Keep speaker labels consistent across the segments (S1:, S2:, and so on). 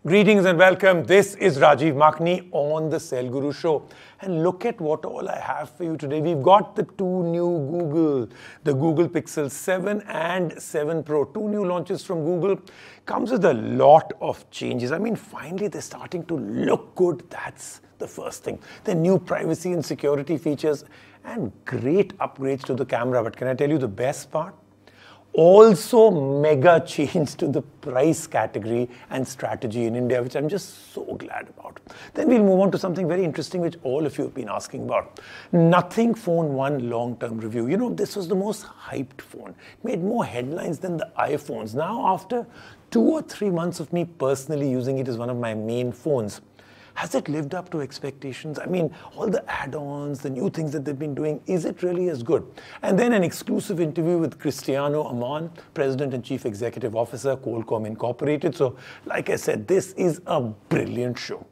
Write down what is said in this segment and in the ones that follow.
S1: Greetings and welcome. This is Rajiv Makhni on the Cell Guru Show. And look at what all I have for you today. We've got the two new the Google Pixel 7 and 7 Pro. Two new launches from Google. Comes with a lot of changes. I mean, finally, they're starting to look good. That's the first thing. The new privacy and security features and great upgrades to the camera. But can I tell you the best part? Also mega change to the price category and strategy in India, which I'm just so glad about. Then we'll move on to something very interesting, which all of you have been asking about. Nothing Phone 1 long-term review. You know, this was the most hyped phone. It made more headlines than the iPhones. Now, after 2 or 3 months of me personally using it as one of my main phones, has it lived up to expectations? I mean, all the add-ons, the new things that they've been doing, is it really as good? And then an exclusive interview with Cristiano Amon, President and Chief Executive Officer, Qualcomm Incorporated. So, like I said, this is a brilliant show.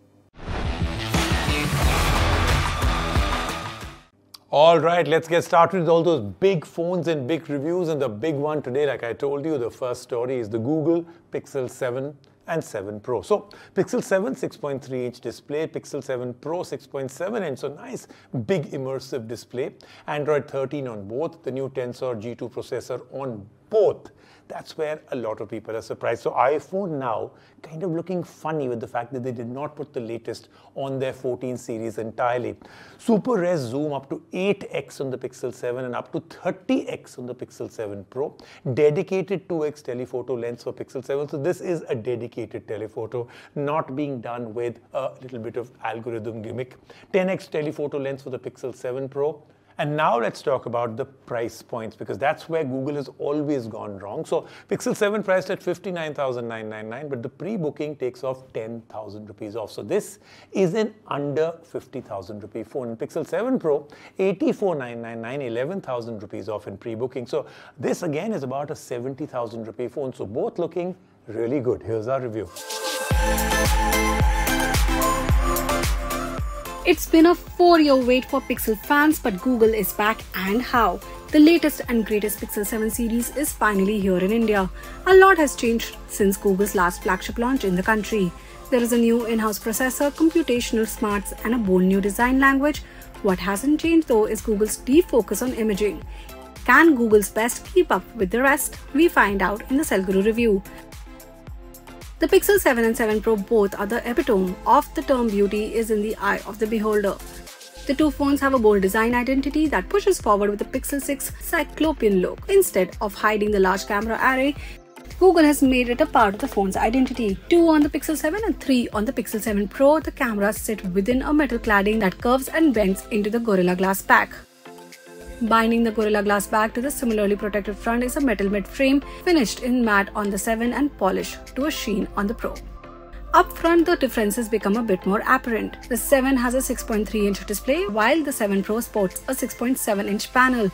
S1: All right, let's get started with all those big phones and big reviews. And the big one today, like I told you, the first story is the Google Pixel 7 and 7 Pro. So Pixel 7 6.3-inch display, Pixel 7 Pro 6.7-inch, so nice big immersive display. Android 13 on both, the new Tensor G2 processor on both. That's where a lot of people are surprised. So iPhone now kind of looking funny with the fact that they did not put the latest on their 14 series entirely. Super res zoom up to 8x on the Pixel 7 and up to 30x on the Pixel 7 Pro. Dedicated 2x telephoto lens for Pixel 7. So this is a dedicated telephoto, not being done with a little bit of algorithm gimmick. 10x telephoto lens for the Pixel 7 Pro. And now let's talk about the price points, because that's where Google has always gone wrong. So Pixel 7 priced at 59,999, but the pre-booking takes off 10,000 rupees off. So this is an under 50,000 rupee phone. And Pixel 7 Pro, 84,999, 11,000 rupees off in pre-booking. So this again is about a 70,000 rupee phone. So both looking really good. Here's our review.
S2: It's been a 4-year wait for Pixel fans, but Google is back, and how. The latest and greatest Pixel 7 series is finally here in India. A lot has changed since Google's last flagship launch in the country. There is a new in-house processor, computational smarts, and a bold new design language. What hasn't changed though is Google's deep focus on imaging. Can Google's best keep up with the rest? We find out in the Cell Guru review. The Pixel 7 and 7 Pro both are the epitome of the term beauty is in the eye of the beholder. The two phones have a bold design identity that pushes forward with the Pixel 6 cyclopean look. Instead of hiding the large camera array, Google has made it a part of the phone's identity. 2 on the Pixel 7 and 3 on the Pixel 7 Pro, the cameras sit within a metal cladding that curves and bends into the Gorilla Glass back. Binding the Gorilla Glass back to the similarly protected front is a metal mid-frame finished in matte on the 7 and polished to a sheen on the Pro. Up front, the differences become a bit more apparent. The 7 has a 6.3-inch display, while the 7 Pro sports a 6.7-inch panel.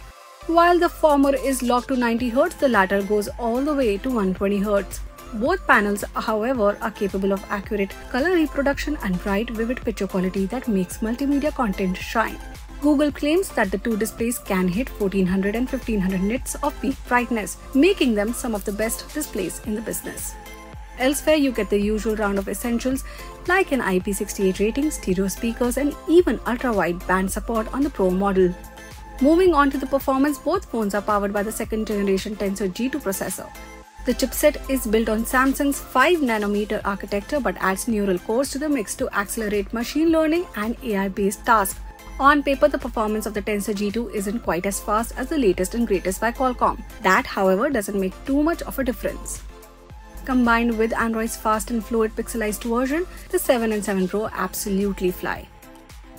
S2: While the former is locked to 90Hz, the latter goes all the way to 120Hz. Both panels, however, are capable of accurate color reproduction and bright, vivid picture quality that makes multimedia content shine. Google claims that the two displays can hit 1400 and 1500 nits of peak brightness, making them some of the best displays in the business. Elsewhere, you get the usual round of essentials like an IP68 rating, stereo speakers, and even ultra-wide band support on the Pro model. Moving on to the performance, both phones are powered by the second generation Tensor G2 processor. The chipset is built on Samsung's 5nm architecture but adds neural cores to the mix to accelerate machine learning and AI-based tasks. On paper, the performance of the Tensor G2 isn't quite as fast as the latest and greatest by Qualcomm. That, however, doesn't make too much of a difference. Combined with Android's fast and fluid pixelized version, the 7 and 7 Pro absolutely fly.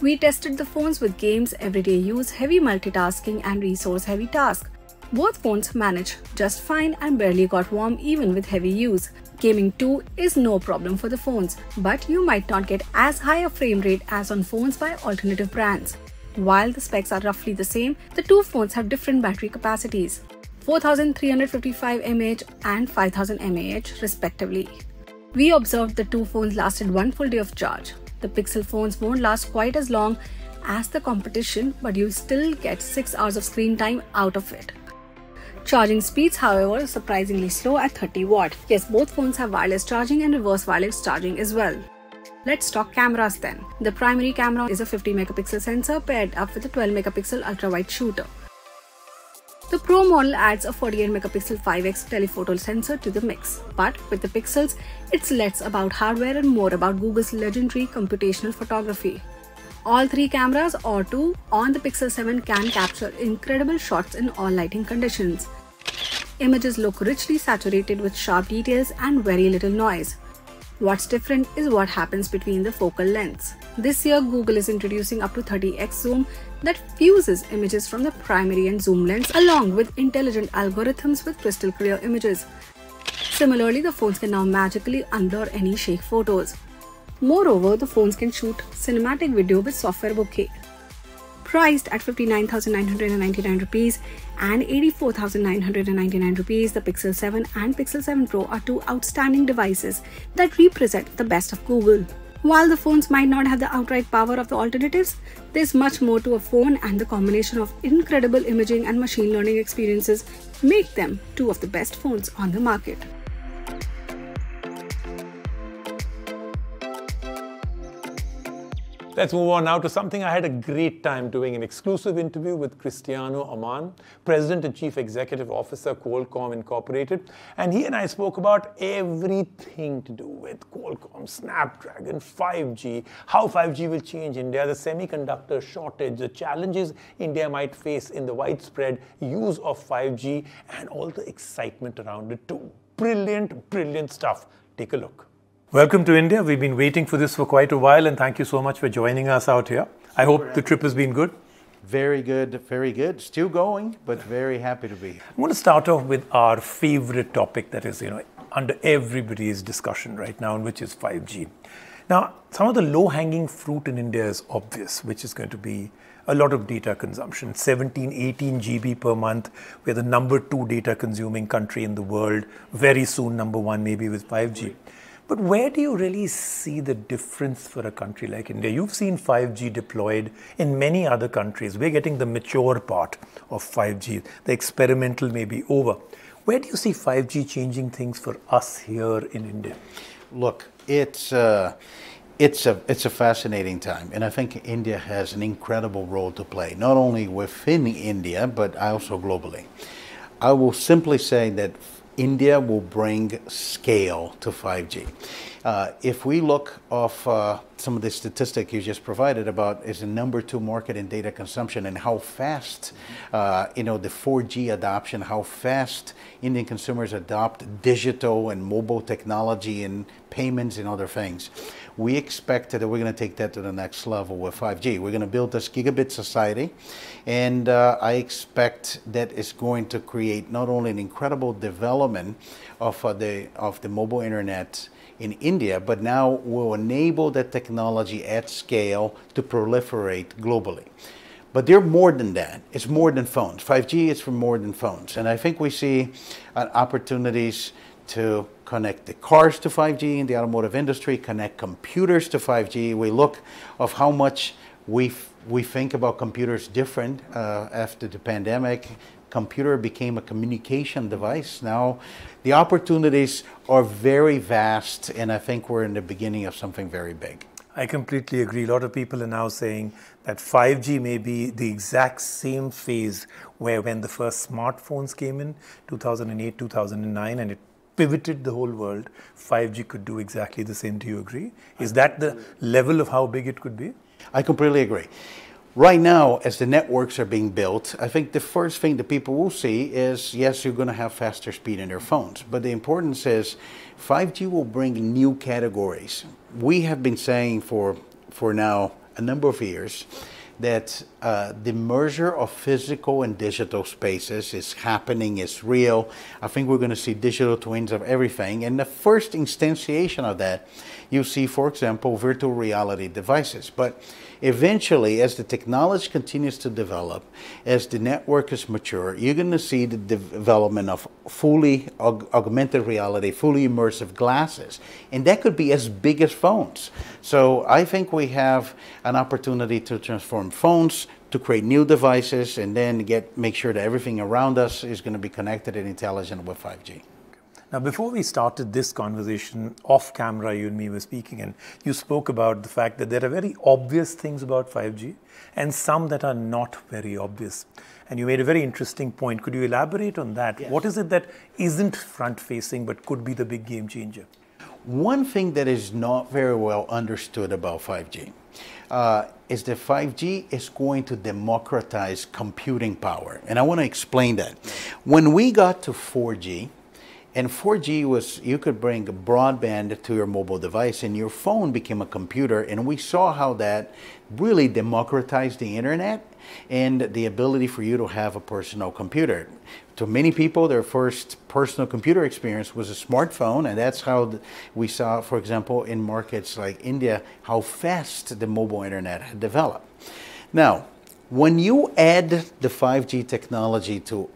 S2: We tested the phones with games, everyday use, heavy multitasking, and resource-heavy tasks. Both phones manage just fine and barely got warm even with heavy use. Gaming too is no problem for the phones, but you might not get as high a frame rate as on phones by alternative brands. While the specs are roughly the same, the two phones have different battery capacities, 4355 mAh and 5000 mAh respectively. We observed the two phones lasted one full day of charge. The Pixel phones won't last quite as long as the competition, but you'll still get 6 hours of screen time out of it. Charging speeds, however, are surprisingly slow at 30 watt. Yes, both phones have wireless charging and reverse wireless charging as well. Let's talk cameras then. The primary camera is a 50 megapixel sensor paired up with a 12 megapixel ultra-wide shooter. The Pro model adds a 48 megapixel 5x telephoto sensor to the mix. But with the Pixels, it's less about hardware and more about Google's legendary computational photography. All three cameras or two on the Pixel 7 can capture incredible shots in all lighting conditions. Images look richly saturated with sharp details and very little noise. What's different is what happens between the focal lengths. This year, Google is introducing up to 30x zoom that fuses images from the primary and zoom lens along with intelligent algorithms with crystal clear images. Similarly, the phones can now magically unblur any shake photos. Moreover, the phones can shoot cinematic video with software bokeh. Priced at 59,999 rupees and 84,999 rupees, the Pixel 7 and Pixel 7 Pro are two outstanding devices that represent the best of Google. While the phones might not have the outright power of the alternatives, there's much more to a phone, and the combination of incredible imaging and machine learning experiences make them two of the best phones on the market.
S1: Let's move on now to something I had a great time doing, an exclusive interview with Cristiano Amon, President and Chief Executive Officer, Qualcomm Incorporated. And he and I spoke about everything to do with Qualcomm, Snapdragon, 5G, how 5G will change India, the semiconductor shortage, the challenges India might face in the widespread use of 5G, and all the excitement around it too. Brilliant, brilliant stuff. Take a look. Welcome to India. We've been waiting for this for quite a while, and thank you so much for joining us out here. I hope the trip has been good.
S3: Very good, very good. Still going, but very happy to be here.
S1: I'm going to start off with our favorite topic that is, under everybody's discussion right now, and which is 5G. Now, some of the low-hanging fruit in India is obvious, which is going to be a lot of data consumption, 17, 18 GB per month. We're the number 2 data consuming country in the world. Very soon, number 1 maybe with 5G. But where do you really see the difference for a country like India? You've seen 5G deployed in many other countries. We're getting the mature part of 5G. The experimental may be over. Where do you see 5G changing things for us here in India?
S3: Look, it's a fascinating time, and I think India has an incredible role to play, not only within India, but also globally. I will simply say that India will bring scale to 5G. If we look off some of the statistics you just provided about is the number 2 market in data consumption and how fast, the 4G adoption, how fast Indian consumers adopt digital and mobile technology and payments and other things. We expect that we're going to take that to the next level with 5G. We're going to build this gigabit society, and I expect that it's going to create not only an incredible development of the mobile internet in India, but now will enable that technology at scale to proliferate globally. But they're more than that. It's more than phones. 5G is for more than phones. And I think we see opportunities to connect the cars to 5G in the automotive industry, connect computers to 5G. We look of how much we think about computers different after the pandemic. Computer became a communication device. Now the opportunities are very vast, and I think we're in the beginning of something very big.
S1: I completely agree. A lot of people are now saying that 5G may be the exact same phase where when the first smartphones came in, 2008, 2009, and it pivoted the whole world, 5G could do exactly the same. Do you agree? Is that the level of how big it could be?
S3: I completely agree. Right now, as the networks are being built, I think the first thing that people will see is, yes, you're going to have faster speed in their phones. But the importance is 5G will bring new categories. We have been saying for now a number of years that the merger of physical and digital spaces is happening, is real. I think we're going to see digital twins of everything. And the first instantiation of that, you see, for example, virtual reality devices. But eventually, as the technology continues to develop, as the network is mature, you're going to see the development of fully augmented reality, fully immersive glasses. And that could be as big as phones. So I think we have an opportunity to transform phones, to create new devices and then make sure that everything around us is going to be connected and intelligent with 5G.
S1: Now, before we started this conversation, off camera, you and me were speaking, and you spoke about the fact that there are very obvious things about 5G and some that are not very obvious. And you made a very interesting point. Could you elaborate on that?
S3: Yes.
S1: What is it that isn't front-facing but could be the big game changer?
S3: One thing that is not very well understood about 5G is that 5G is going to democratize computing power. And I want to explain that. When we got to 4G, and 4G was, you could bring broadband to your mobile device and your phone became a computer, and we saw how that really democratized the internet and the ability for you to have a personal computer. To many people, their first personal computer experience was a smartphone, and that's how we saw, for example, in markets like India, how fast the mobile internet had developed. Now, when you add the 5G technology to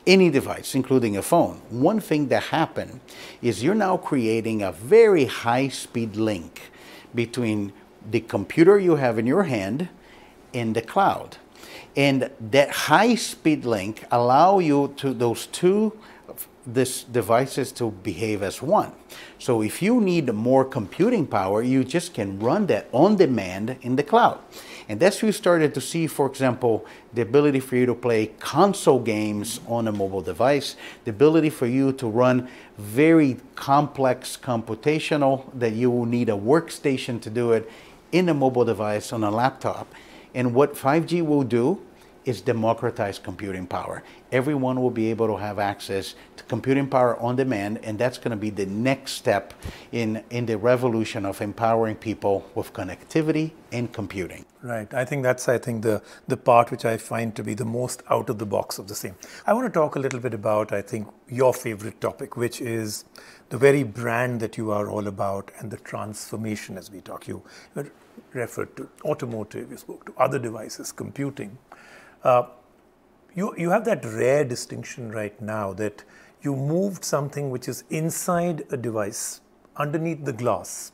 S3: any device, including a phone, one thing that happened is you're now creating a very high-speed link between the computer you have in your hand and the cloud. And that high-speed link allow you to those two devices to behave as one. So if you need more computing power, you just can run that on demand in the cloud. And that's where you started to see, for example, the ability for you to play console games on a mobile device, the ability for you to run very complex computational that you will need a workstation to do it in a mobile device on a laptop. And what 5G will do is democratize computing power. Everyone will be able to have access to computing power on demand, and that's going to be the next step in the revolution of empowering people with connectivity and computing.
S1: Right. I think that's the part which I find to be the most out of the box of the same. I want to talk a little bit about, I think, your favorite topic, which is the very brand that you are all about and the transformation as we talk. You referred to automotive, you spoke to other devices, computing. You have that rare distinction right now that you moved something which is inside a device, underneath the glass,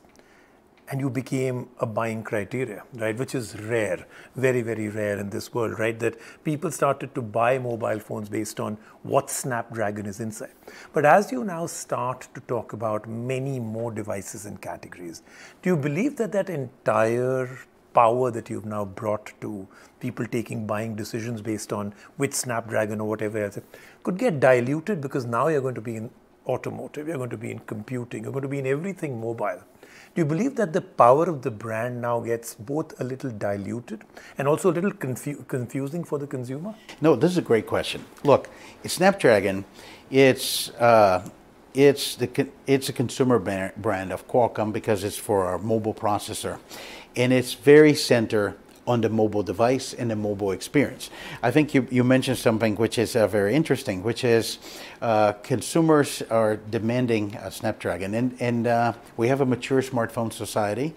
S1: and you became a buying criteria, right? Which is rare, very, very rare in this world, right? That people started to buy mobile phones based on what Snapdragon is inside. But as you now start to talk about many more devices and categories, do you believe that that entire power that you've now brought to people taking buying decisions based on which Snapdragon or whatever else could get diluted, because now you're going to be in automotive, you're going to be in computing, you're going to be in everything mobile? Do you believe that the power of the brand now gets both a little diluted and also a little confusing for the consumer?
S3: No, this is a great question. Look, Snapdragon, it's a consumer brand of Qualcomm because it's for our mobile processor. And it's very centered on the mobile device and the mobile experience. I think you mentioned something which is very interesting, which is consumers are demanding a Snapdragon. And we have a mature smartphone society.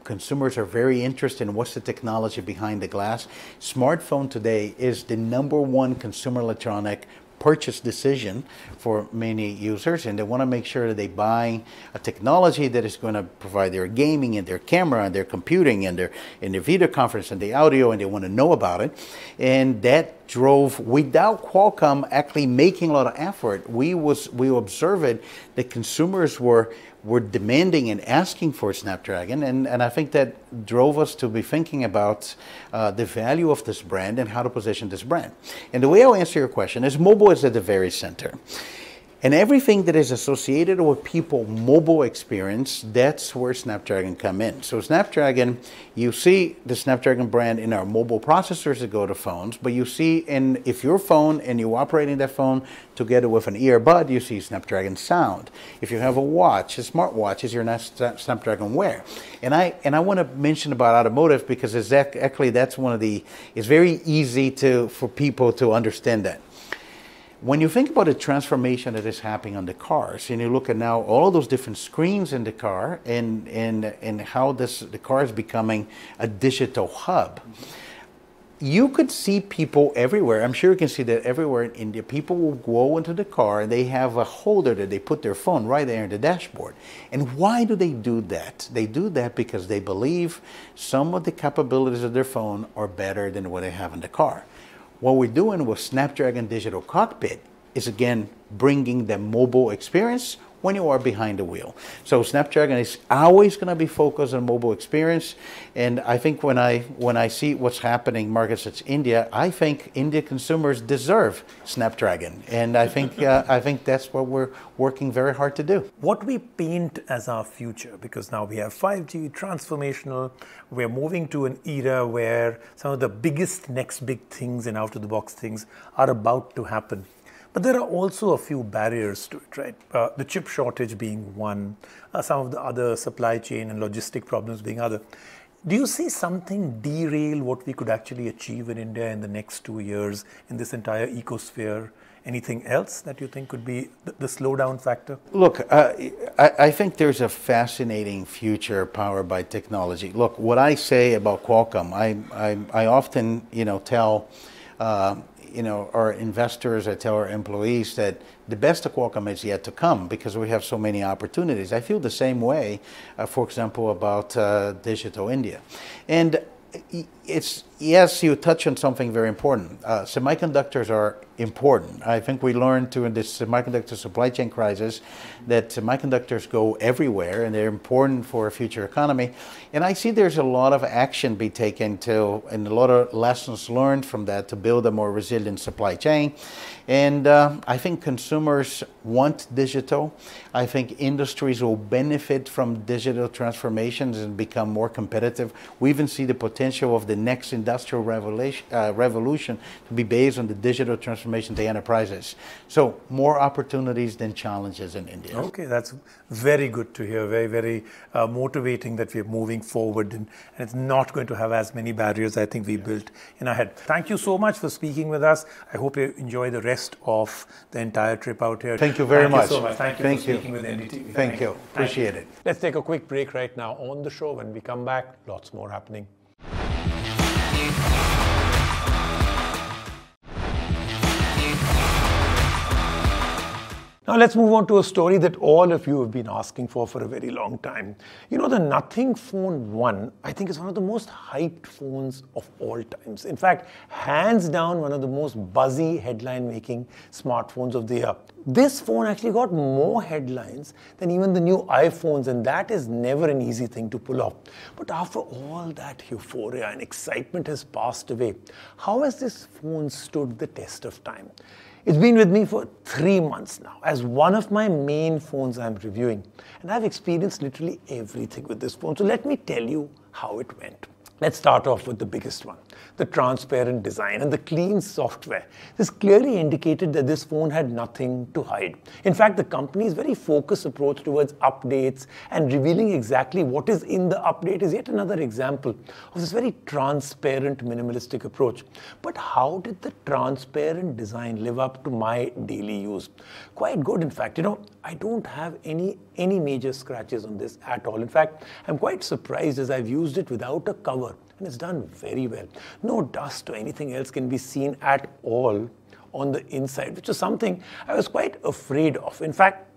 S3: Consumers are very interested in what's the technology behind the glass. Smartphone today is the #1 consumer electronic purchase decision for many users, and they want to make sure that they buy a technology that is going to provide their gaming and their camera and their computing and their video conference and the audio, and they want to know about it. And that drove, without Qualcomm actually making a lot of effort, we observed that consumers were demanding and asking for Snapdragon, and I think that drove us to be thinking about the value of this brand and how to position this brand. And the way I'll answer your question is mobile is at the very center. And everything that is associated with people mobile experience, that's where Snapdragon come in. So Snapdragon, you see the Snapdragon brand in our mobile processors that go to phones, but you see if your phone and you're operating that phone together with an earbud, you see Snapdragon sound. If you have a watch, a smartwatch, is your Snapdragon Wear. And I want to mention about automotive because exactly that's it's very easy for people to understand that. When you think about the transformation that is happening on the cars, and you look at now all of those different screens in the car and how the car is becoming a digital hub, you could see people everywhere. I'm sure you can see that everywhere in India. People will go into the car and they have a holder that they put their phone right there in the dashboard. And why do they do that? They do that because they believe some of the capabilities of their phone are better than what they have in the car. What we're doing with Snapdragon Digital Cockpit is, again, bringing the mobile experience when you are behind the wheel. So Snapdragon is always going to be focused on mobile experience. And I think when I see what's happening in markets such as India, I think India consumers deserve Snapdragon. And I think that's what we're working very hard to do.
S1: What we paint as our future, because now we have 5G, transformational, we're moving to an era where some of the biggest next big things and out-of-the-box things are about to happen. But there are also a few barriers to it, right? The chip shortage being one, some of the other supply chain and logistic problems being other. Do you see something derail what we could actually achieve in India in the next 2 years in this entire ecosphere? Anything else that you think could be the slowdown factor?
S3: Look, I think there's a fascinating future powered by technology. Look, what I say about Qualcomm, I often, tell our investors, I tell our employees that the best of Qualcomm is yet to come because we have so many opportunities. I feel the same way, for example, about Digital India. And yes, you touch on something very important. Semiconductors are important. I think we learned in this semiconductor supply chain crisis that semiconductors go everywhere and they're important for a future economy. And I see there's a lot of action be taken and a lot of lessons learned from that to build a more resilient supply chain. And I think consumers want digital. I think industries will benefit from digital transformations and become more competitive. We even see the potential of the next industrial revolution to be based on the digital transformation of the enterprises. So more opportunities than challenges in India.
S1: Okay, that's very good to hear. Very, very motivating that we're moving forward and it's not going to have as many barriers I think we built in our head. Thank you so much for speaking with us. I hope you enjoy the rest of the entire trip out here.
S3: Thank you very much.
S1: Thank you so much. Thank you for speaking with NDTV.
S3: Thank you. Appreciate it.
S1: Let's take a quick break right now on the show. When we come back, lots more happening. Now let's move on to a story that all of you have been asking for a very long time. You know, the Nothing Phone 1, I think is one of the most hyped phones of all times. In fact, hands down, one of the most buzzy headline-making smartphones of the year. This phone actually got more headlines than even the new iPhones, and that is never an easy thing to pull off. But after all that euphoria and excitement has passed away, how has this phone stood the test of time? It's been with me for 3 months now as one of my main phones I'm reviewing. And I've experienced literally everything with this phone. So let me tell you how it went. Let's start off with the biggest one, the transparent design and the clean software. This clearly indicated that this phone had nothing to hide. In fact, the company's very focused approach towards updates and revealing exactly what is in the update is yet another example of this very transparent, minimalistic approach. But how did the transparent design live up to my daily use? Quite good, in fact. You know, I don't have any major scratches on this at all. In fact, I'm quite surprised as I've used it without a cover. And it's done very well. No dust or anything else can be seen at all on the inside, which is something I was quite afraid of. In fact,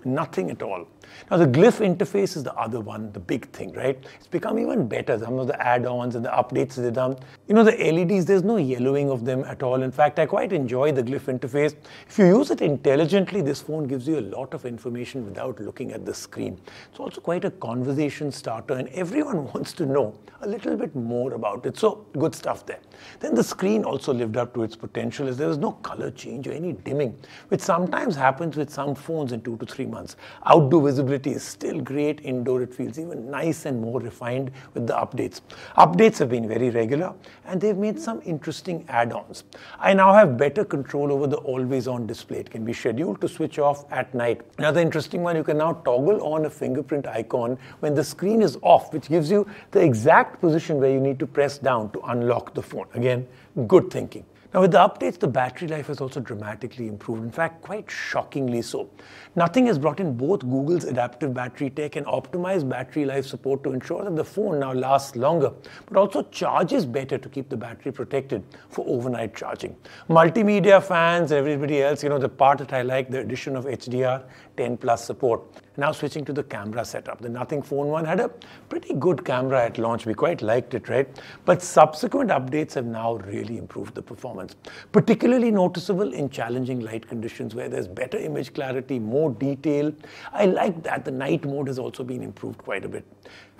S1: nothing at all. Now, the GLYPH interface is the other one, the big thing, right? It's become even better. Some of the add-ons and the updates they've done. You know, the LEDs, there's no yellowing of them at all. In fact, I quite enjoy the GLYPH interface. If you use it intelligently, this phone gives you a lot of information without looking at the screen. It's also quite a conversation starter, and everyone wants to know a little bit more about it. So, good stuff there. Then the screen also lived up to its potential as there was no color change or any dimming, which sometimes happens with some phones in 2 to 3 months. Outdoor visibility is still great. Indoor, it feels even nice and more refined with the updates. Updates have been very regular and they've made some interesting add-ons. I now have better control over the always-on display. It can be scheduled to switch off at night. Another interesting one, you can now toggle on a fingerprint icon when the screen is off, which gives you the exact position where you need to press down to unlock the phone. Again, good thinking. Now with the updates, the battery life has also dramatically improved. In fact, quite shockingly so. Nothing has brought in both Google's adaptive battery tech and optimized battery life support to ensure that the phone now lasts longer, but also charges better to keep the battery protected for overnight charging. Multimedia fans, everybody else, the part that I like, the addition of HDR 10 plus support. Now switching to the camera setup. The Nothing Phone 1 had a pretty good camera at launch. We quite liked it, right? But subsequent updates have now really improved the performance. Particularly noticeable in challenging light conditions where there's better image clarity, more detail. I like that. The night mode has also been improved quite a bit.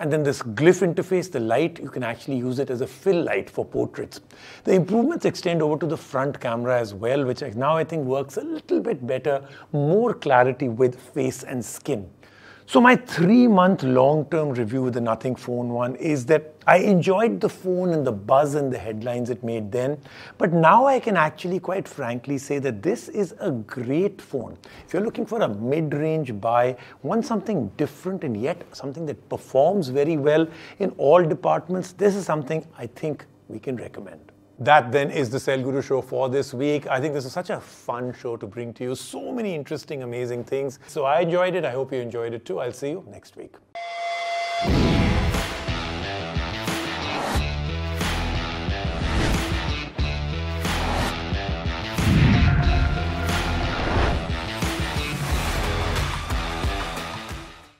S1: And then this GLYPH interface, the light, you can actually use it as a fill light for portraits. The improvements extend over to the front camera as well, which now I think works a little bit better, more clarity with face and skin. So my 3-month long-term review with the Nothing Phone 1 is that I enjoyed the phone and the buzz and the headlines it made then, but now I can actually quite frankly say that this is a great phone. If you're looking for a mid-range buy, want something different and yet something that performs very well in all departments, this is something I think we can recommend. That then is the Cell Guru show for this week. I think this is such a fun show to bring to you. So many interesting, amazing things. So I enjoyed it. I hope you enjoyed it too. I'll see you next week.